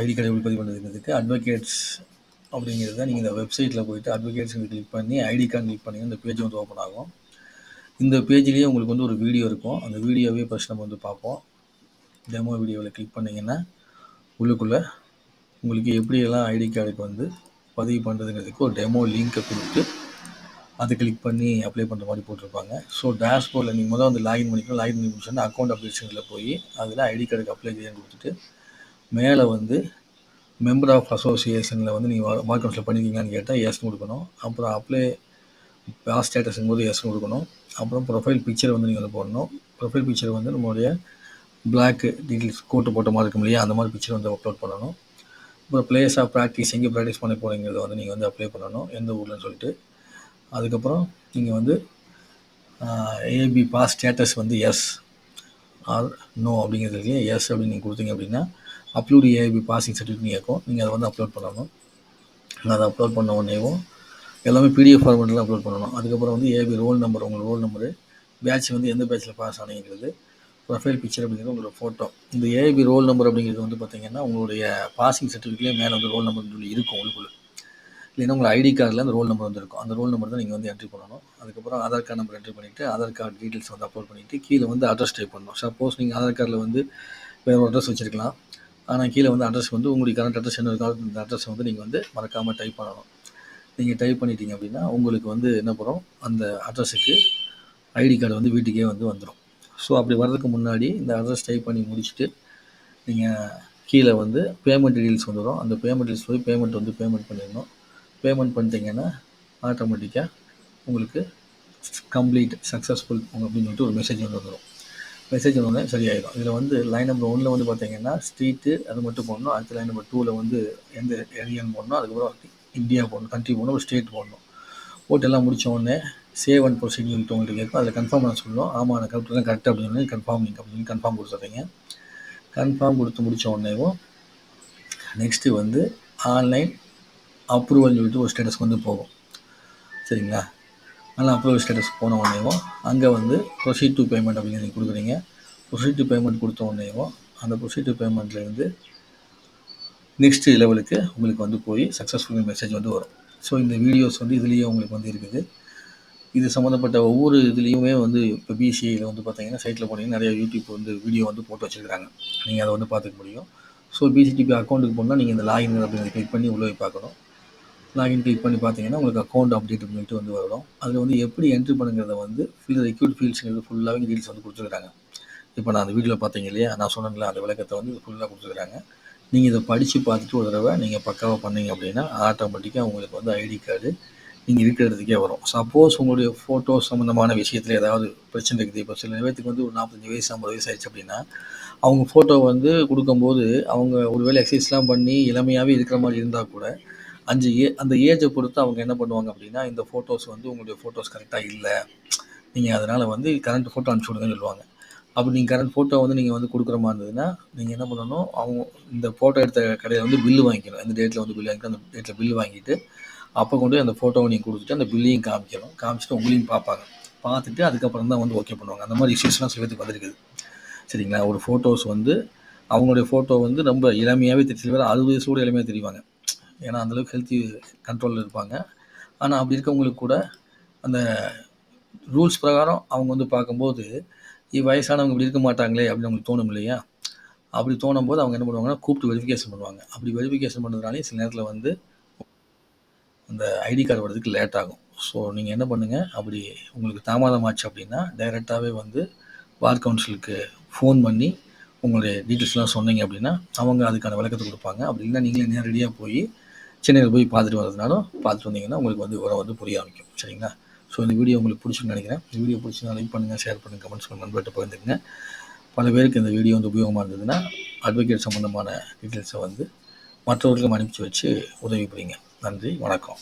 ID card எப்படி பதிவு பண்ணுறதுக்கு அட்வொகேட்ஸ் அப்படிங்கிறத நீங்கள் இந்த வெப்சைட்டில் போயிட்டு அட்வொகேட்ஸ் கிளிக் பண்ணி ஐடி கார்டு கிளிக் பண்ணி இந்த பேஜ் வந்து ஓப்பன் ஆகும். இந்த பேஜ்லேயே உங்களுக்கு வந்து ஒரு வீடியோ இருக்கும். அந்த வீடியோவே ஃபஸ்ட் நம்ம வந்து பார்ப்போம். டெமோ வீடியோவில் கிளிக் பண்ணிங்கன்னா உள்ளுக்குள்ளே உங்களுக்கு எப்படியெல்லாம் ஐடி கார்டுக்கு வந்து பதிவு பண்ணுறதுங்கிறதுக்கு ஒரு டெமோ லிங்க்கை கொடுத்து அதை கிளிக் பண்ணி அப்ளை பண்ணுற மாதிரி போட்டிருப்பாங்க. ஸோ டேஷ்போர்டில் நீங்கள் முதல்ல வந்து லாகின் பண்ணிக்கணும். லாகின் பண்ணி முடிச்சோன்னா அக்கௌண்ட் அப்ளிகேஷனில் போய் அதில் ஐடி கார்டுக்கு அப்ளை செய்யணும்னு கொடுத்துட்டு மேலே வந்து மெம்பர் ஆஃப் அசோசியேஷனில் வந்து நீங்கள் மார்க் கவுன்சில் பண்ணியிருக்கீங்களான்னு கேட்டால் எஸ்ன்னு கொடுக்கணும். அப்புறம் அப்ளை பாஸ் ஸ்டேட்டஸுங்கும் போது எஸ்ன்னு கொடுக்கணும். அப்புறம் ப்ரொஃபைல் பிக்சர் வந்து நீங்கள் வந்து போடணும். ப்ரொஃபைல் பிக்சர் வந்து நம்மளுடைய பிளாக் டீட்டெயில்ஸ் கோட்டு போட்ட மாதிரி இருக்கும் இல்லையா, அந்த மாதிரி பிக்சர் வந்து அப்லோட் பண்ணணும். அப்புறம் பிளேஸ் ஆஃப் ப்ராக்டிஸ் எங்கே ப்ராக்டிஸ் பண்ண போகிறீங்கிறத வந்து நீங்கள் வந்து அப்ளை பண்ணணும், எந்த ஊர்லன்னு சொல்லிட்டு. அதுக்கப்புறம் நீங்கள் வந்து ஏபி பாஸ் ஸ்டேட்டஸ் வந்து எஸ் ஆர் நோ அப்படிங்கிறதுக்கு எஸ் அப்படின்னு நீங்கள் கொடுத்தீங்க அப்படின்னா அப்லோட் ஏபி பாசிங் சர்டிஃபிகேட் கேட்கும். நீங்கள் அதை வந்து அப்லோட் பண்ணணும். அதை அப்லோட் பண்ண உடனேவும் எல்லாமே பிடிஎஃப் ஃபார்மெட்டில் அப்லோட் பண்ணணும். அதுக்கப்புறம் வந்து ஏபி ரோல் நம்பர், உங்கள் ரோல் நம்பரு, பேட்ச் வந்து எந்த பேட்சில் பாஸ் ஆனீங்கிறது, ப்ரொஃபைல் பிக்சர் அப்படிங்கிறது உங்களோட ஃபோட்டோ. இந்த ஏபி ரோல் நம்பர் அப்படிங்கிறது வந்து பார்த்திங்கன்னா உங்களுடைய பாசிங் சர்டிஃபிகேட்லேயே மேலே வந்து ரோல் நம்பர் சொல்லி இருக்கும் உள்ளுக்குள்ள. இல்லைன்னா உங்கள் ஐடி கார்டில் அந்த ரோல் நம்பர் வந்து இருக்கும். அந்த ரோல் நம்பர் தான் நீங்கள் வந்து என்ட்ரி பண்ணணும். அதுக்கப்புறம் ஆதார் கார்டு நம்பர் என்ட்ரி பண்ணிவிட்டு ஆதார் கார்டு டீட்டெயில்ஸ் வந்து அப்லோட் பண்ணிவிட்டு கீழே வந்து அட்ரஸ் டைப் பண்ணணும். சப்போஸ் நீங்கள் ஆதார் கார்டில் வந்து வேறு ஒரு அட்ரஸ் வச்சுருக்கலாம். ஆனால் கீழே வந்து அட்ரஸ் வந்து உங்களுடைய கரண்ட் அட்ரஸ் என்ன இருக்கோ அந்த அட்ரஸை வந்து நீங்கள் வந்து மறக்காமல் டைப் பண்ணணும். நீங்கள் டைப் பண்ணிட்டீங்க அப்படின்னா உங்களுக்கு வந்து என்ன பண்ணும், அந்த அட்ரஸுக்கு ஐடி கார்டு வந்து வீட்டுக்கே வந்து வந்துடும். ஸோ அப்படி வர்றதுக்கு முன்னாடி இந்த அட்ரஸ் டைப் பண்ணி முடிச்சுட்டு நீங்கள் கீழே வந்து பேமெண்ட் டீட்டெயில்ஸ் வந்துடும். அந்த பேமெண்ட் டீட்டெயில்ஸ் போய் பேமெண்ட் பண்ணிடணும். பேமெண்ட் பண்ணிட்டீங்கன்னா ஆட்டோமேட்டிக்காக உங்களுக்கு கம்ப்ளீட் சக்ஸஸ்ஃபுல் அப்படின்னு சொல்லிட்டு ஒரு மெசேஜ் வந்து வந்துடும். மெசேஜ் வந்தோடனே சரியாயிடும். இதில் வந்து லைன் நம்பர் 1 வந்து பார்த்தீங்கன்னா ஸ்ட்ரீட்டு அது மட்டும் போடணும். அடுத்த லைன் நம்பர் 2 வந்து எந்த ஏரியான்னு போடணும். அதுக்கப்புறம் இந்தியா போடணும், கண்ட்ரி போடணும், ஒரு ஸ்டேட் போடணும். போட்டு எல்லாம் முடித்த உடனே சேவ் அண்ட் ப்ரொசீட் சொல்லிட்டு உங்களுக்கு கேட்கும். அதில் கன்ஃபார்ம் பண்ண சொல்லணும். ஆமாம் நான் கரெக்டாக அப்படின்னு கன்ஃபார்ம் நீங்கள் அப்படின்னு கன்ஃபார்ம் கொடுத்துட்றீங்க. கன்ஃபார்ம் கொடுத்து முடித்த உடனேவும் நெக்ஸ்ட்டு வந்து ஆன்லைன் அப்ரூவல்னு சொல்லிட்டு ஒரு ஸ்டேட்டஸ்க்கு வந்து போகும். சரிங்களா? நல்லா அப்ரூவல் ஸ்டேட்டஸ் போன உடனேவும் அங்கே வந்து ப்ரொசீட் டு பேமெண்ட் அப்படிங்கிறது நீங்கள் கொடுக்குறீங்க. ப்ரொசீட் டு பேமெண்ட் கொடுத்த உடனேவும் அந்த ப்ரொசீட் டு பேமெண்ட்லேருந்து நெக்ஸ்ட் லெவலுக்கு உங்களுக்கு வந்து போய் சக்ஸஸ்ஃபுல் மெசேஜ் வந்து வரும். ஸோ இந்த வீடியோஸ் வந்து இதுலேயே உங்களுக்கு வந்து இருக்குது. இது சம்மந்தப்பட்ட ஒவ்வொரு இதுலேயுமே வந்து இப்போ பிசிஐயில் வந்து பார்த்தீங்கன்னா சைட்டில் போனீங்கன்னா நிறைய யூடியூப் வந்து வீடியோ வந்து போட்டு வச்சுருக்காங்க. நீங்கள் அதை வந்து பார்த்துக்க முடியும். ஸோ பிசிடிபி அக்கௌண்ட்டுக்கு போனால் நீங்கள் இந்த லாகின் அப்படிங்கிறத கிளிக் பண்ணி உள்ளே போய் பார்க்கணும். லாகின் கிளிக் பண்ணி பார்த்தீங்கன்னா உங்களுக்கு அக்கௌண்ட் அப்டேட் பண்ணிட்டு வந்து வரும். அதில் வந்து எப்படி என்ட்ரி பண்ணுங்கிறத வந்து ரெக்யூட் ஃபீல்ட்ஸுங்கிறது ஃபுல்லாகவே டீல்ஸ் வந்து கொடுத்துருக்காங்க. இப்போ நான் அந்த வீடியோவில் பார்த்தீங்க இல்லையா, நான் சொன்னேன்ல அந்த விளக்கத்தை வந்து ஃபுல்லாக கொடுத்துருக்காங்க. நீங்கள் இதை படித்து பார்த்துட்டு ஒரு தடவை நீங்கள் பக்காவாக பண்ணீங்க அப்படின்னா ஆட்டோமேட்டிக்காக உங்களுக்கு வந்து ஐடி கார்டு நீங்கள் இருக்கிறதுக்கே வரும். சப்போஸ் உங்களுடைய ஃபோட்டோ சம்மந்தமான விஷயத்தில் ஏதாவது பிரச்சனை இருக்குது. இப்போ சில பேருக்கு வந்து ஒரு 45 வயசு 50 வயசு ஆயிடுச்சு அப்படின்னா அவங்க ஃபோட்டோ வந்து கொடுக்கும்போது அவங்க ஒருவேளை எக்ஸசைஸ்லாம் பண்ணி இளமையாகவே இருக்கிற மாதிரி இருந்தால் கூட அந்த ஏஜை பொறுத்து அவங்க என்ன பண்ணுவாங்க அப்படின்னா இந்த ஃபோட்டோஸ் வந்து உங்களுடைய ஃபோட்டோஸ் கரெக்டாக இல்லை, நீங்கள் அதனால் வந்து கரண்ட் ஃபோட்டோ அனுப்பிச்சி விடுங்கன்னு சொல்லுவாங்க. அப்படி நீங்கள் கரண்ட் ஃபோட்டோ வந்து நீங்கள் வந்து கொடுக்குற மாதிரி இருந்ததுன்னா நீங்கள் என்ன பண்ணணும், அவங்க இந்த ஃபோட்டோ எடுத்த கடையில் வந்து பில்லு வாங்கிக்கணும். இந்த டேட்டில் வந்து பில்லு வாங்கிட்டு அந்த டேட்டில் பில்லு வாங்கிட்டு அப்போ கொண்டு போய் அந்த ஃபோட்டோவை நீங்கள் கொடுத்துட்டு அந்த பில்லையும் காமிக்கணும். காமிச்சிட்டு உங்களையும் பார்ப்பாங்க. பார்த்துட்டு அதுக்கப்புறம் தான் வந்து ஓகே பண்ணுவாங்க. அந்த மாதிரி இஷ்யூஸ்லாம் சில பேருக்கு வந்திருக்குது. சரிங்களா? ஒரு ஃபோட்டோஸ் வந்து அவங்களுடைய ஃபோட்டோ வந்து ரொம்ப இளமையாகவே சில பேர் 60 வயசு கூட இளமையாக தெரிவாங்க. ஏன்னா அந்தளவுக்கு ஹெல்த்தி கண்ட்ரோலில் இருப்பாங்க. ஆனால் அப்படி இருக்கவங்களுக்கு கூட அந்த ரூல்ஸ் பிரகாரம் அவங்க வந்து பார்க்கும்போது வயசானவங்க இப்படி இருக்க மாட்டாங்களே அப்படின்னு அவங்களுக்கு தோணும் இல்லையா? அப்படி தோணும் போது அவங்க என்ன பண்ணுவாங்கன்னா கூப்பிட்டு வெரிஃபிகேஷன் பண்ணுவாங்க. அப்படி வெரிஃபிகேஷன் பண்ணுறதுனாலே சில நேரத்தில் வந்து அந்த ஐடி கார்டு வர்றதுக்கு லேட் ஆகும். ஸோ நீங்கள் என்ன பண்ணுங்கள், அப்படி உங்களுக்கு தாமதம் ஆச்சு அப்படின்னா டைரெக்டாகவே வந்து பார் கவுன்சிலுக்கு ஃபோன் பண்ணி உங்களுடைய டீட்டெயில்ஸ்லாம் சொன்னீங்க அப்படின்னா அவங்க அதுக்கான விளக்கத்தை கொடுப்பாங்க. அப்படி இல்லைன்னா நீங்களே நேரடியாக போய் சென்னையில் போய் பார்த்துட்டு வரதுனாலும் பார்த்துட்டு வந்தீங்கன்னா உங்களுக்கு வந்து விவரம் வந்து புரிய ஆரம்பிக்கும். சரிங்களா? ஸோ இந்த வீடியோ உங்களுக்கு பிடிச்சுன்னு நினைக்கிறேன். இந்த வீடியோ பிடிச்சினா லைக் பண்ணுங்கள், ஷேர் பண்ணுங்கள், கமெண்ட்ஸ் பண்ணுங்கள், நண்பர்கிட்ட பகிர்ந்துக்குங்க. பல பேருக்கு இந்த வீடியோ வந்து உபயோகமாக இருந்ததுன்னா அட்வொகேட் சம்மந்தமான டீட்டெயில்ஸை வந்து மற்றவர்களுக்கும் அனுப்பிச்சி வச்சு உதவி புரியுங்க. நன்றி, வணக்கம்.